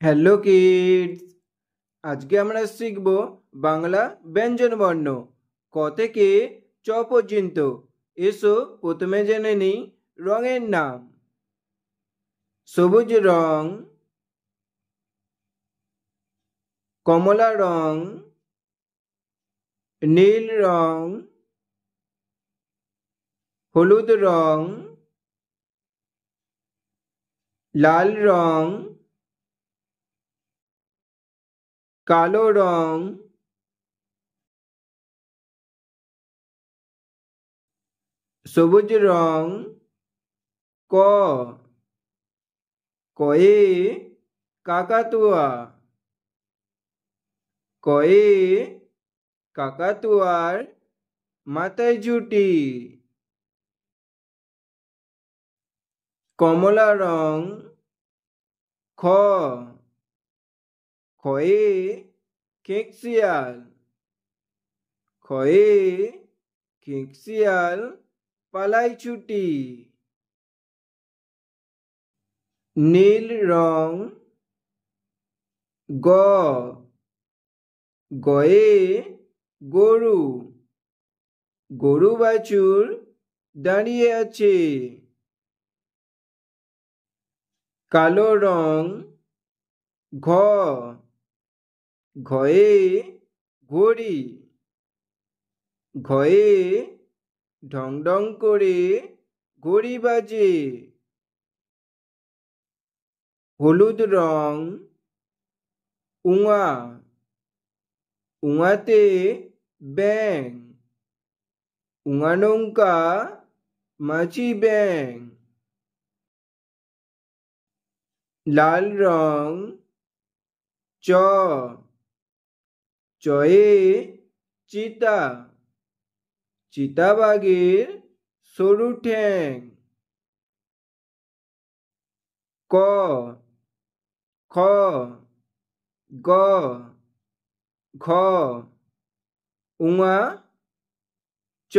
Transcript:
Hello kids, আজকে আমরা শিখব বাংলা ব্যঞ্জন বর্ণ ক থেকে চ পর্যন্ত। এসো প্রথমে জেনে নিই রঙের নাম। সবুজ রং, কমলা রং, নীল রং, হলুদ রং, লাল রং, কালো রং, সবুজ রং। ক, কয়ে কাকাতুয়া, কয়ে কাকাতুয়ার মাথায় ঝুঁটি। কমলা রং। খ, খয়ে খেঁকশিয়াল, খয়ে খেঁকশিয়াল পালায় ছুটি। নীল রং। গ, গয়ে গরু, গরু বাছুর দাঁড়িয়ে আছে। কালো রং। ঘ, ঘয়ে ঘড়ি, ঘয়ে ঢং ঢং করে ঘড়ি বাজে। হলুদ রং। উঙা, উঙাতে ব্যাঙ, উঙা নৌকা মাঝি ব্যাঙ। লাল রং। চ, চয়ে চিতা, চিতাবাঘের সরু ঠ্যাং। ক, খ, গ, ঘ, উঙা, চ।